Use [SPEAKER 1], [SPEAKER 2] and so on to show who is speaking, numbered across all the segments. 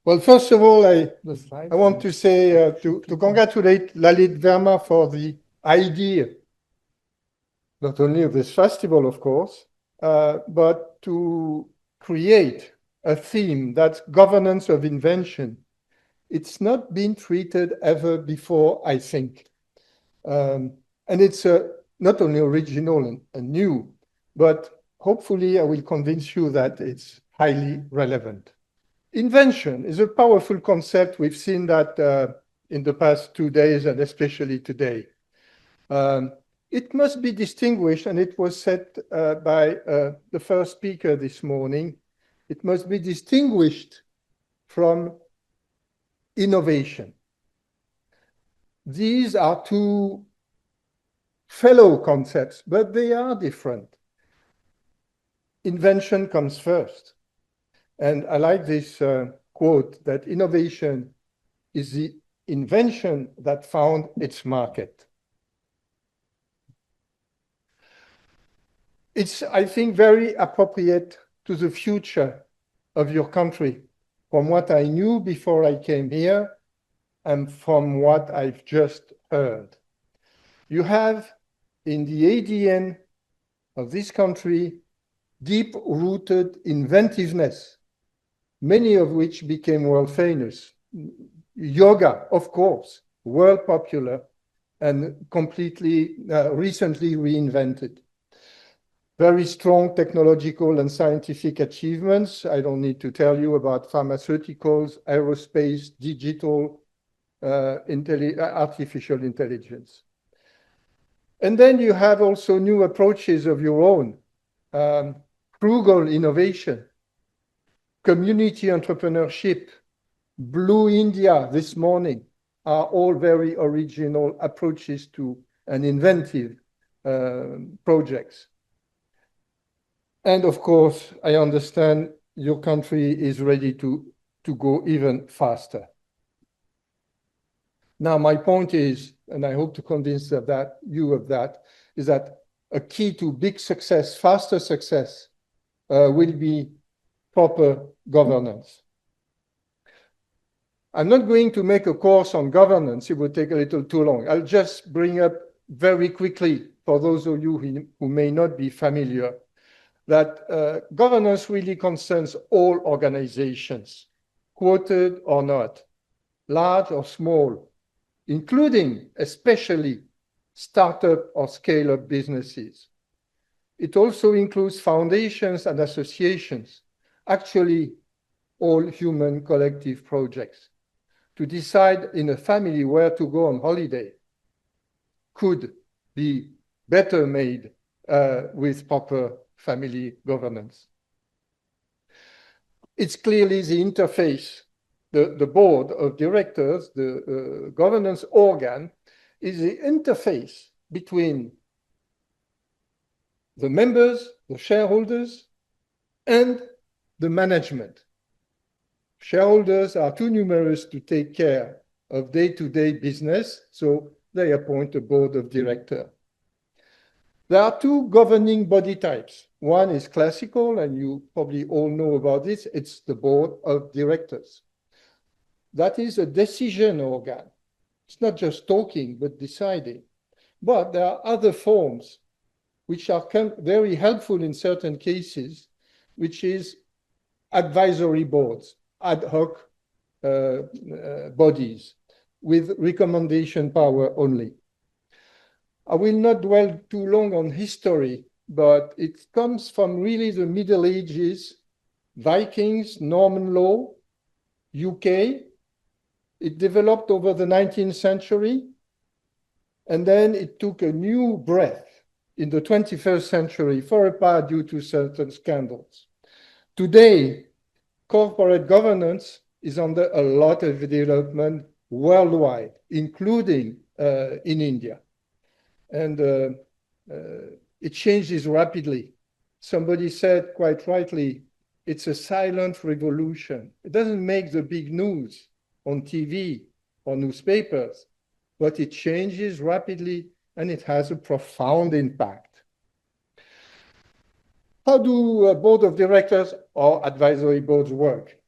[SPEAKER 1] Well, first of all, I want to say to congratulate Lalit Verma for the idea, not only of this festival, of course, but to create a theme that's governance of invention. It's not been treated ever before, I think. And it's not only original and new, but hopefully I will convince you that it's highly relevant. Invention is a powerful concept. We've seen that in the past 2 days and especially today. It must be distinguished, and it was said by the first speaker this morning, it must be distinguished from innovation. These are two fellow concepts, but they are different. Invention comes first. And I like this quote that innovation is the invention that found its market. It's, I think, very appropriate to the future of your country, from what I knew before I came here and from what I've just heard. You have in the ADN of this country deep-rooted inventiveness, many of which became world famous. Yoga, of course, world popular and completely recently reinvented. Very strong technological and scientific achievements. I don't need to tell you about pharmaceuticals, aerospace, digital, artificial intelligence. And then you have also new approaches of your own, frugal innovation, community entrepreneurship, Blue India this morning are all very original approaches to an inventive projects. And of course, I understand your country is ready to go even faster. Now, my point is, and I hope to convince you of that, is that a key to big success, faster success, will be proper governance. I'm not going to make a course on governance. It would take a little too long. I'll just bring up very quickly, for those of you who may not be familiar, that governance really concerns all organizations, quoted or not, large or small, including especially startup or scale-up businesses. It also includes foundations and associations, actually all human collective projects. To decide in a family where to go on holiday could be better made with proper family governance. It's clearly the interface, the board of directors, the governance organ, is the interface between the members, the shareholders, and the management. Shareholders are too numerous to take care of day-to-day business, so they appoint a board of directors. There are two governing body types. One is classical, and you probably all know about this. It's the board of directors. That is a decision organ. It's not just talking, but deciding. But there are other forms which are very helpful in certain cases, which is advisory boards, ad hoc bodies with recommendation power only. I will not dwell too long on history, but it comes from really the Middle Ages, Vikings, Norman law, UK. It developed over the 19th century, and then it took a new breath in the 21st century, for a part due to certain scandals. Today, corporate governance is under a lot of development worldwide, including in India. And it changes rapidly. Somebody said quite rightly, it's a silent revolution. It doesn't make the big news on TV or newspapers, but it changes rapidly and it has a profound impact. How do board of directors or advisory boards work?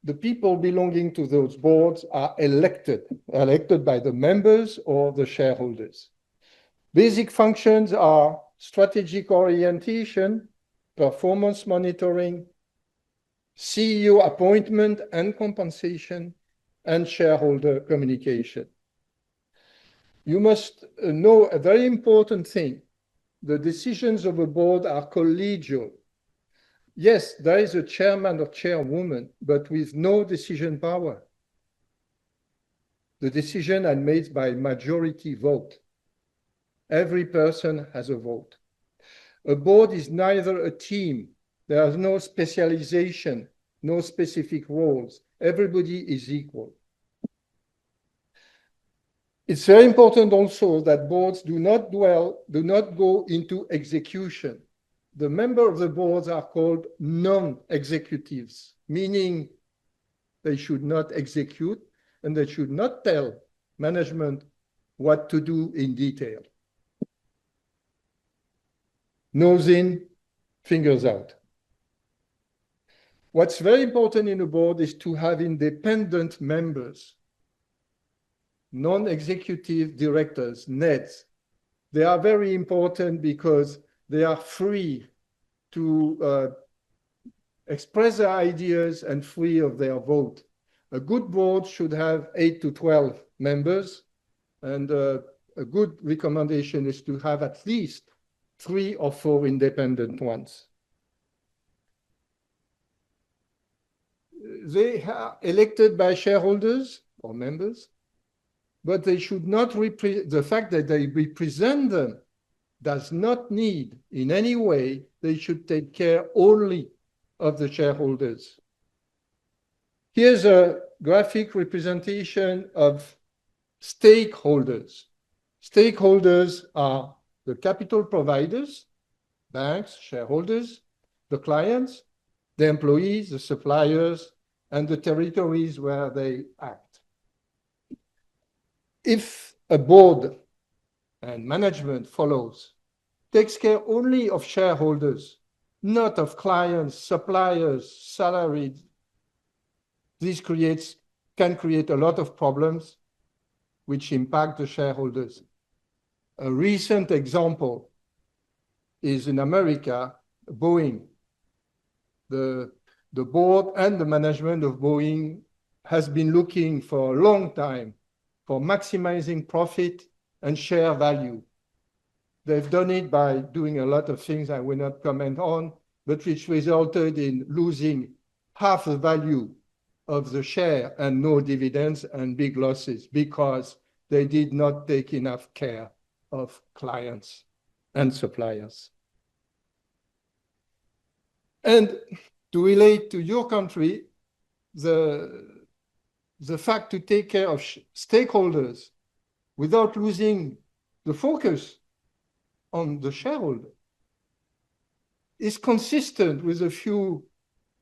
[SPEAKER 1] the people belonging to those boards are elected by the members or the shareholders. Basic functions are strategic orientation, performance monitoring, CEO appointment and compensation, and shareholder communication. You must know a very important thing. The decisions of a board are collegial. Yes, there is a chairman or chairwoman, but with no decision power. The decision are made by majority vote. Every person has a vote. A board is neither a team. There is no specialization, no specific roles. Everybody is equal. It's very important also that boards do not go into execution. The members of the boards are called non-executives, meaning they should not execute and they should not tell management what to do in detail. Nose in, fingers out. What's very important in a board is to have independent members, non-executive directors, NEDs. They are very important because they are free to express their ideas and free of their vote. A good board should have 8 to 12 members, and a good recommendation is to have at least 3 or 4 independent ones. They are elected by shareholders or members, but they should not the fact that they represent them does not need in any way, they should take care only of the shareholders. Here's a graphic representation of stakeholders. Stakeholders are the capital providers, banks, shareholders, the clients, the employees, the suppliers, and the territories where they act. If a board and management follows, takes care only of shareholders, not of clients, suppliers, salaried, this can create a lot of problems which impact the shareholders. A recent example is in America, Boeing. The board and the management of Boeing has been looking for a long time for maximizing profit and share value. They've done it by doing a lot of things I will not comment on, but which resulted in losing half the value of the share and no dividends and big losses because they did not take enough care of clients and suppliers. And to relate to your country, the fact to take care of stakeholders without losing the focus on the shareholder is consistent with a few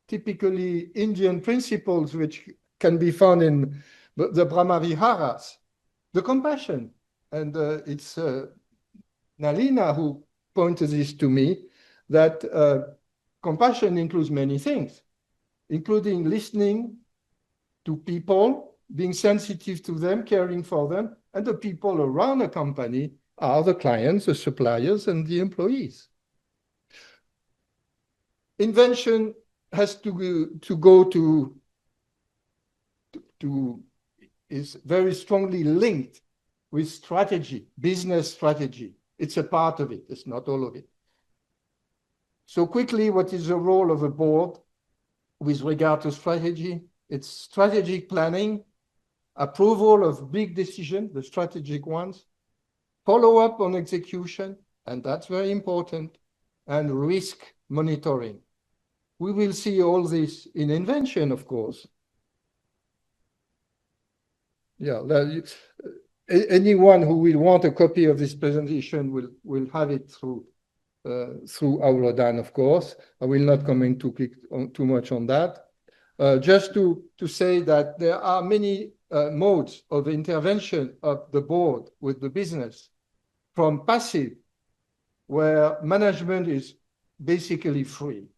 [SPEAKER 1] typically Indian principles which can be found in the Brahma Viharas. The compassion, and it's Nalina who pointed this to me, that compassion includes many things, including listening to people, being sensitive to them, caring for them, and the people around a company are the clients, the suppliers, and the employees. Invention has is very strongly linked with strategy, business strategy. It's a part of it, it's not all of it. So quickly, what is the role of a board with regard to strategy? It's strategic planning, approval of big decisions, the strategic ones, follow up on execution, and that's very important, and risk monitoring. We will see all this in Invention, of course. Yeah, anyone who will want a copy of this presentation will have it through Aulodan, of course. I will not comment too much on that. Just to say that there are many modes of intervention of the board with the business, from passive, where management is basically free,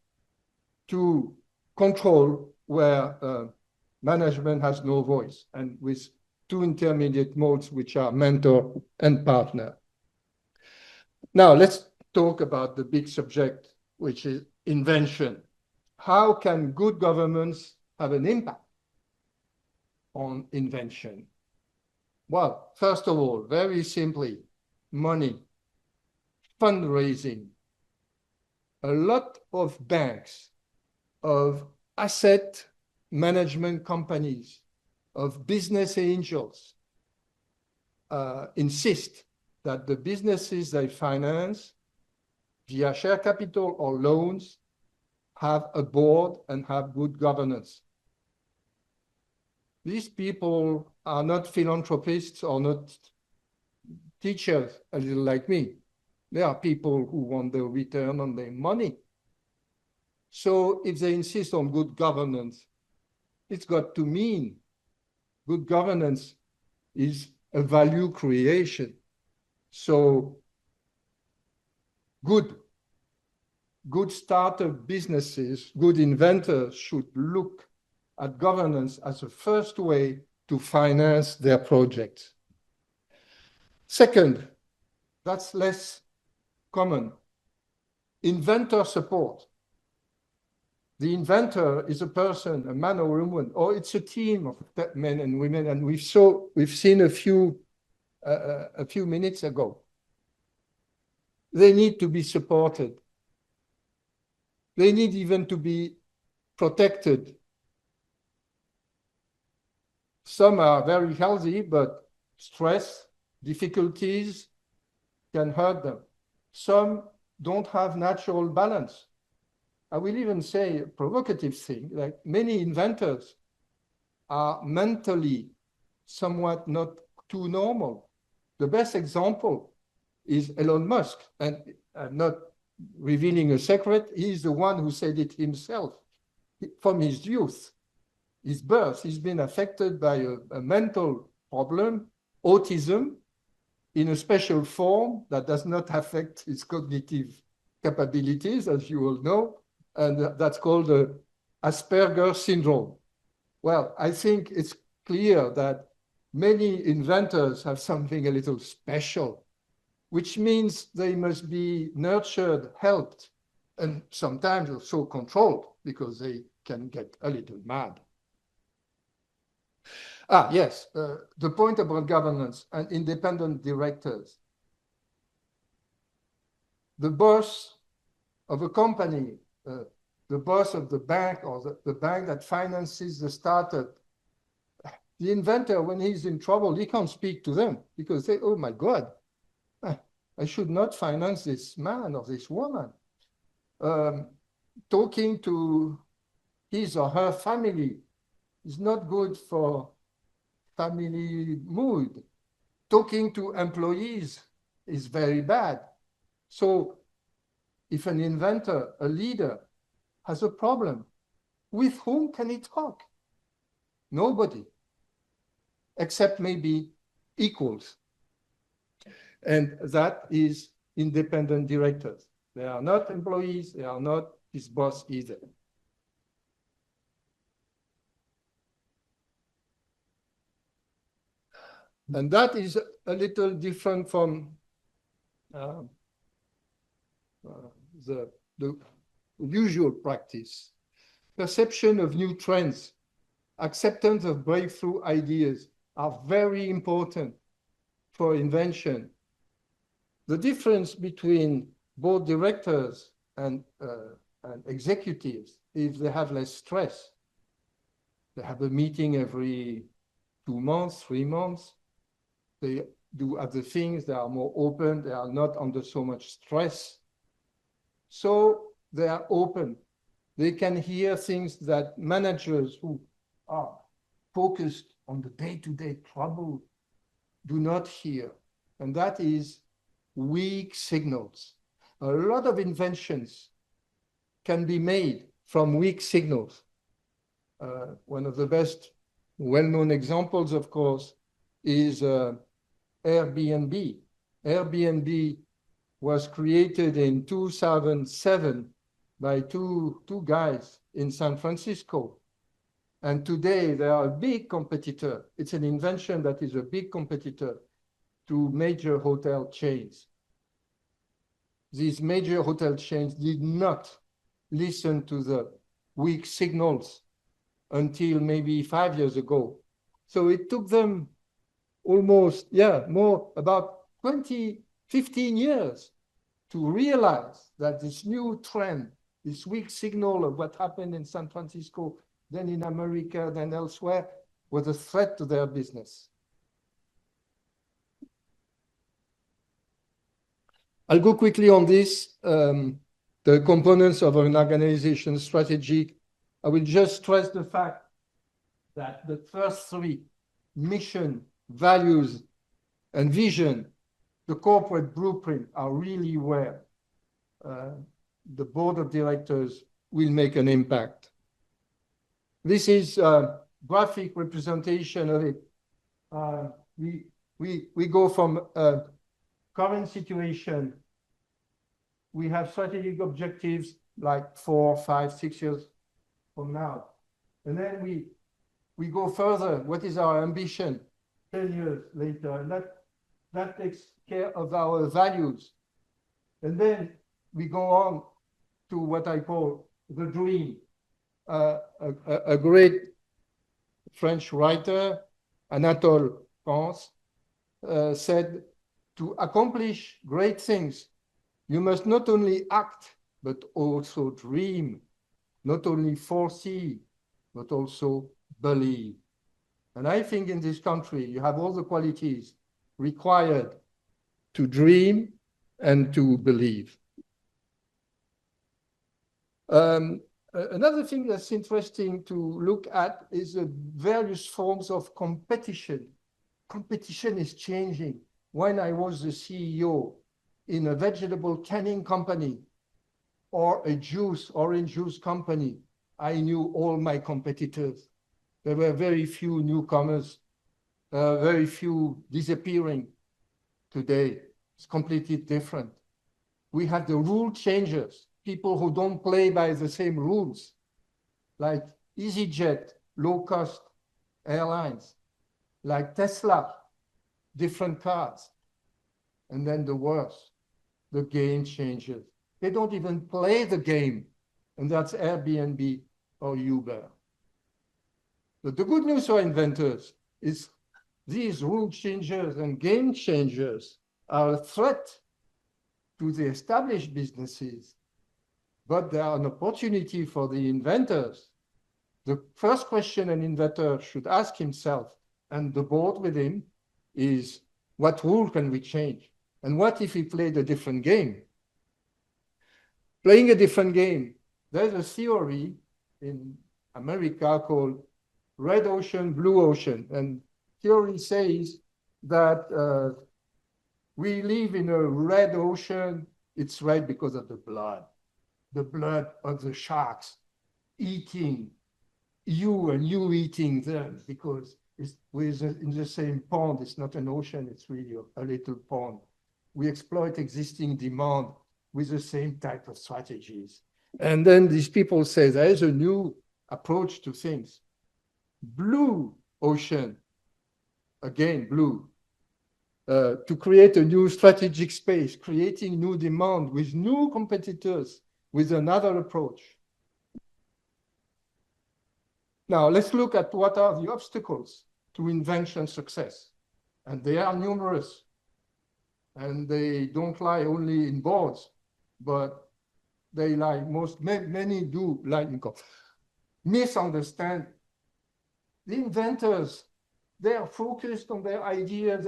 [SPEAKER 1] to control, where management has no voice, and with two intermediate modes, which are mentor and partner. Now, let's talk about the big subject, which is invention. How can good governance have an impact on invention? Well, first of all, very simply, money, fundraising. A lot of banks, of asset management companies, of business angels insist that the businesses they finance via share capital or loans have a board and have good governance. These people are not philanthropists or not teachers, a little like me. They are people who want the return on their money. So if they insist on good governance, it's got to mean good governance is a value creation. So good startup businesses, good inventors should look at governance as a first way to finance their projects. Second, that's less common, inventor support. The inventor is a person, a man or a woman, or it's a team of men and women, and we've seen a few minutes ago. They need to be supported. They need even to be protected. Some are very healthy, but stress, difficulties can hurt them. Some don't have natural balance. I will even say a provocative thing, like many inventors are mentally somewhat not too normal. The best example is Elon Musk, and I'm not revealing a secret, he's the one who said it himself. From his youth, his birth, he's been affected by a mental problem, autism, in a special form that does not affect his cognitive capabilities, as you all know, and that's called Asperger syndrome. Well, I think it's clear that many inventors have something a little special, which means they must be nurtured, helped, and sometimes also controlled, because they can get a little mad. Yes, the point about governance and independent directors. The boss of a company, the boss of the bank, or the bank that finances the startup, the inventor, when he's in trouble, he can't speak to them because they, oh my God, I should not finance this man or this woman. Talking to his or her family is not good for family mood. Talking to employees is very bad. So if an inventor, a leader, has a problem, with whom can he talk? Nobody, except maybe equals. And that is independent directors. They are not employees, they are not his boss either. And that is a little different from the usual practice. Perception of new trends, acceptance of breakthrough ideas are very important for invention. The difference between board directors and executives is they have less stress. They have a meeting every 2 months, 3 months. They do other things, they are more open, they are not under so much stress. So they are open. They can hear things that managers who are focused on the day-to-day trouble do not hear. And that is weak signals. A lot of inventions can be made from weak signals. One of the best well-known examples, of course, is Airbnb. Airbnb was created in 2007 by two guys in San Francisco. And today they are a big competitor. It's an invention that is a big competitor to major hotel chains. These major hotel chains did not listen to the weak signals until maybe 5 years ago. So it took them almost, more about 20, 15 years to realize that this new trend, this weak signal of what happened in San Francisco, then in America, then elsewhere, was a threat to their business. I'll go quickly on this, the components of an organization strategy. I will just stress the fact that the first three, mission, values, and vision, the corporate blueprint, are really where the board of directors will make an impact. This is a graphic representation of it. We go from a current situation. We have strategic objectives like 4, 5, 6 years from now. And then we go further. What is our ambition 10 years later? And that takes care of our values. And then we go on to what I call the dream. A great French writer, Anatole France, said, to accomplish great things, you must not only act, but also dream, not only foresee, but also believe. And I think in this country, you have all the qualities required to dream and to believe. Another thing that's interesting to look at is the various forms of competition. Competition is changing. When I was the CEO in a vegetable canning company or a orange juice company, I knew all my competitors. There were very few newcomers, very few disappearing. Today, it's completely different. We have the rule changers, people who don't play by the same rules, like EasyJet, low-cost airlines, like Tesla, different cars. And then the worst, the game changers. They don't even play the game, and that's Airbnb or Uber. But the good news for inventors is these rule changers and game changers are a threat to the established businesses, but they are an opportunity for the inventors. The first question an inventor should ask himself, and the board with him, is what rule can we change? And what if we played a different game? Playing a different game, there's a theory in America called red ocean, blue ocean. And theory says that we live in a red ocean. It's red because of the blood of the sharks eating you and you eating them, because we're in the same pond. It's not an ocean, it's really a little pond. We exploit existing demand with the same type of strategies. And then these people say there is a new approach to things. Blue ocean, again, blue, to create a new strategic space, creating new demand with new competitors, with another approach. Now, let's look at what are the obstacles to invention success. And they are numerous. And they don't lie only in boards, but they lie, many do lie in misunderstand. The inventors, they are focused on their ideas.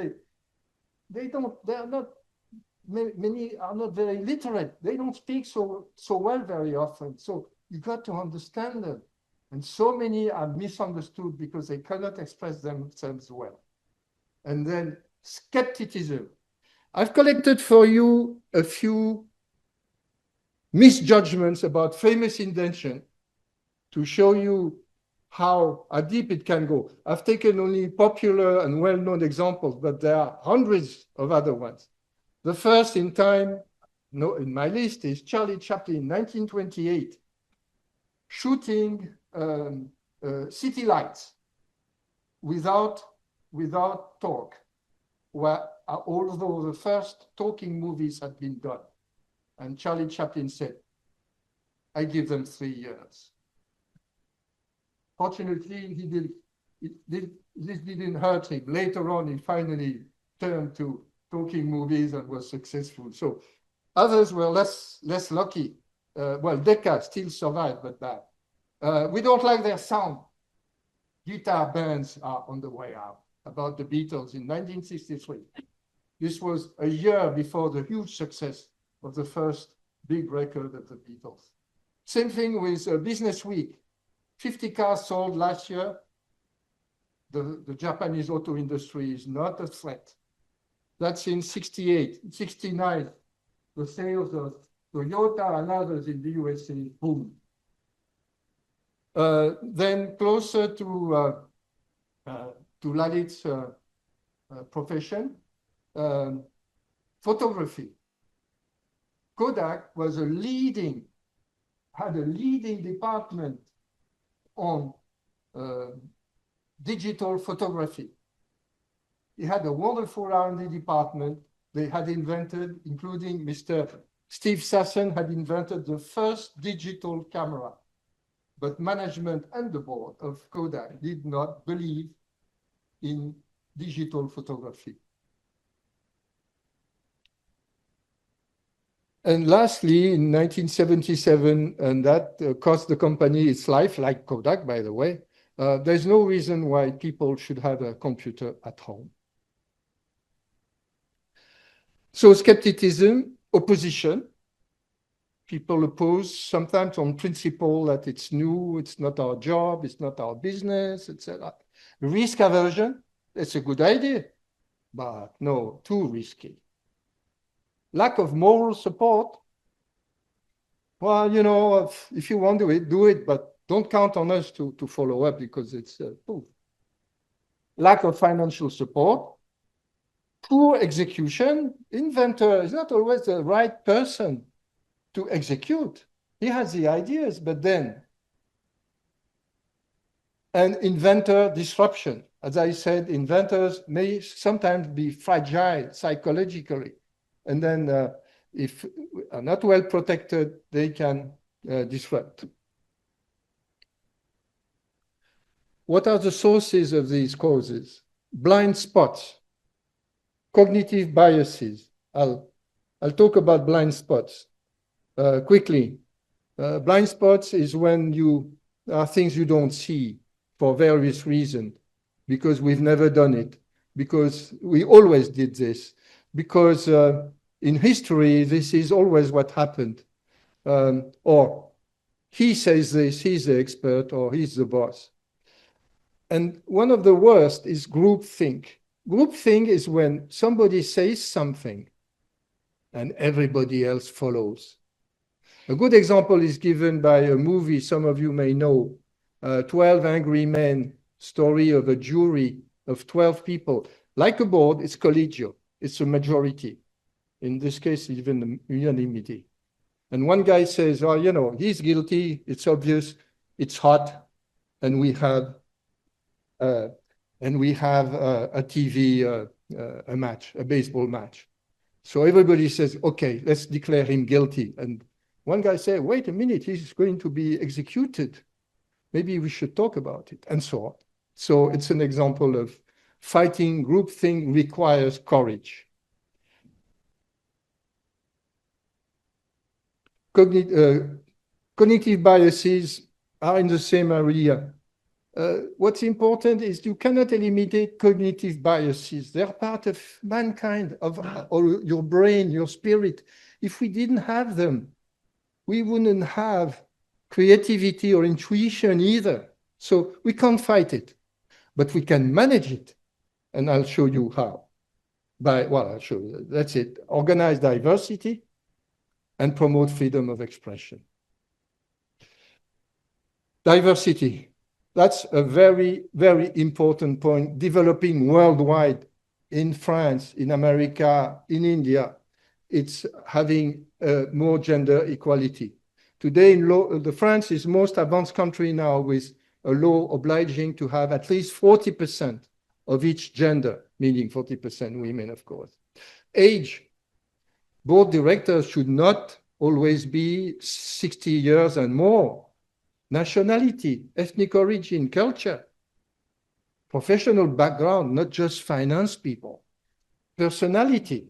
[SPEAKER 1] Many are not very literate. They don't speak so well very often. So you got to understand them. And so many are misunderstood because they cannot express themselves well. And then skepticism. I've collected for you a few misjudgments about famous invention to show you how deep it can go. I've taken only popular and well-known examples, but there are hundreds of other ones. The first in time, in my list, is Charlie Chaplin, 1928, shooting a city lights without talk, although the first talking movies had been done. And Charlie Chaplin said, I give them 3 years. Fortunately, this didn't hurt him. Later on, he finally turned to talking movies and was successful. So others were less lucky. Well, Decca still survived, but bad. We don't like their sound. Guitar bands are on the way out. About the Beatles in 1963. This was a year before the huge success of the first big record of the Beatles. Same thing with Business Week. 50 cars sold last year. The Japanese auto industry is not a threat. That's in 68. In 69, the sales of Toyota and others in the USA boomed. Then closer to Lalit's profession, photography. Kodak was had a leading department on digital photography. He had a wonderful R&D department. They had invented, including Mr. Steve Sasson, had invented the first digital camera. But management and the board of Kodak did not believe in digital photography. And lastly, in 1977, and that cost the company its life, like Kodak, by the way, there's no reason why people should have a computer at home. So skepticism, opposition. People oppose sometimes on principle that it's new, it's not our job, it's not our business, etc. Risk aversion, it's a good idea, but no, too risky. Lack of moral support. Well, you know, if you want to do it, but don't count on us to follow up because it's proof. Lack of financial support. Poor execution. Inventor is not always the right person to execute. He has the ideas, but then. And inventor disruption. As I said, inventors may sometimes be fragile psychologically. And then if are not well protected, they can disrupt. What are the sources of these causes? Blind spots, cognitive biases. I'll talk about blind spots quickly. Blind spots is when things you don't see for various reasons, because we've never done it, because we always did this, because in history, this is always what happened. Or he says this, he's the expert, or he's the boss. And one of the worst is groupthink. Groupthink is when somebody says something and everybody else follows. A good example is given by a movie some of you may know, 12 Angry Men, story of a jury of 12 people. Like a board, it's collegial. It's a majority. In this case, even unanimity. And one guy says, oh, you know, he's guilty. It's obvious. It's hot. And we have a TV, a match, a baseball match. So everybody says, okay, let's declare him guilty. And one guy said, wait a minute, he's going to be executed. Maybe we should talk about it, and so on. So it's an example of fighting groupthink requires courage. Cognitive biases are in the same area. What's important is you cannot eliminate cognitive biases. They're part of mankind, or your brain, your spirit. If we didn't have them, we wouldn't have creativity or intuition either. So we can't fight it, but we can manage it. And I'll show you how. I'll show you. That's it. Organize diversity and promote freedom of expression. Diversity. That's a very, very important point, developing worldwide in France, in America, in India. It's having more gender equality. Today, France is most advanced country now with a law obliging to have at least 40% of each gender, meaning 40% women, of course. Age, board directors should not always be 60 years and more. Nationality, ethnic origin, culture, professional background, not just finance people, personality,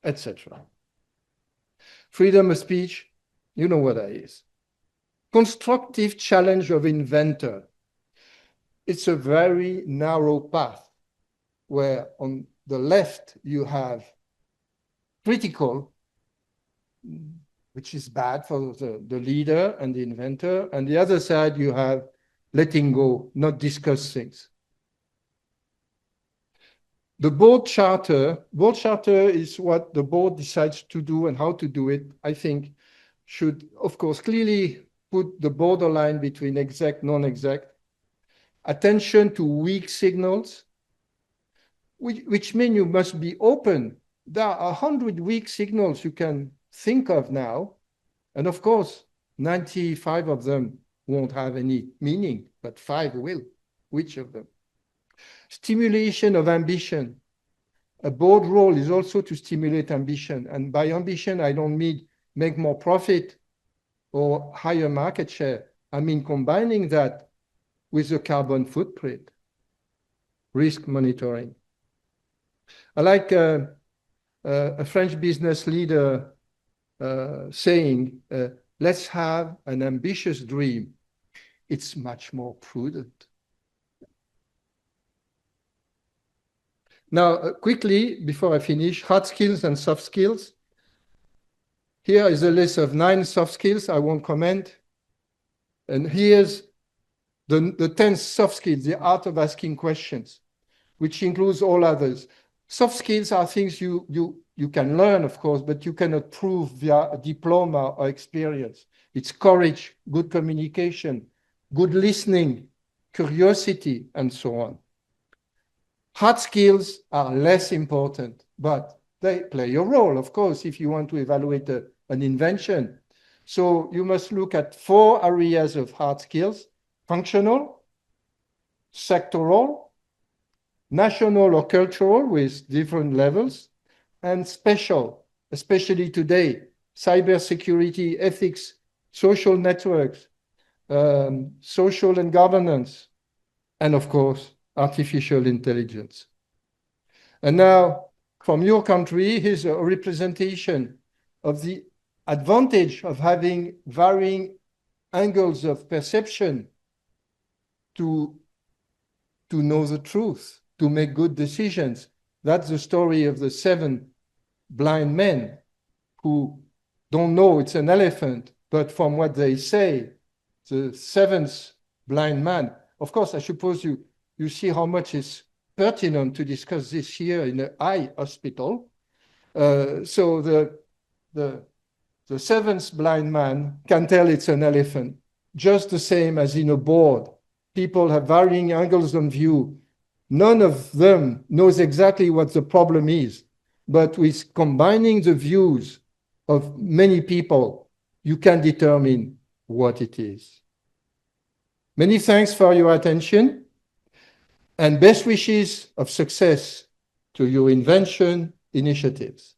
[SPEAKER 1] etc. Freedom of speech, you know what that is. Constructive challenge of inventor. It's a very narrow path where on the left you have critical, which is bad for the leader and the inventor. And the other side you have letting go, not discuss things. The board charter is what the board decides to do and how to do it, I think, should, of course, clearly put the borderline between exec, non-exec, attention to weak signals, which mean you must be open. There are 100 weak signals you can think of now, and of course, 95 of them won't have any meaning, but 5 will. Which of them? Stimulation of ambition. A board role is also to stimulate ambition. And by ambition, I don't mean make more profit or higher market share. I mean combining that with the carbon footprint, risk monitoring. I like a French business leader saying, let's have an ambitious dream. It's much more prudent. Now, quickly, before I finish, hard skills and soft skills. Here is a list of 9 soft skills. I won't comment. And here's the 10th soft skills, the art of asking questions, which includes all others. Soft skills are things you can learn, of course, but you cannot prove via a diploma or experience. It's courage, good communication, good listening, curiosity, and so on. Hard skills are less important, but they play a role, of course, if you want to evaluate an invention. So you must look at 4 areas of hard skills: functional, sectoral, national or cultural with different levels, and special, especially today, cybersecurity, ethics, social networks, social and governance, and of course, artificial intelligence. And now, from your country, here's a representation of the advantage of having varying angles of perception to know the truth, to make good decisions. That's the story of the 7 blind men who don't know it's an elephant, but from what they say, the 7th blind man. Of course, I suppose you see how much is pertinent to discuss this here in an eye hospital. So the 7th blind man can tell it's an elephant, just the same as in a board. People have varying angles on view. None of them knows exactly what the problem is, but with combining the views of many people, you can determine what it is. Many thanks for your attention. And best wishes of success to your invention initiatives.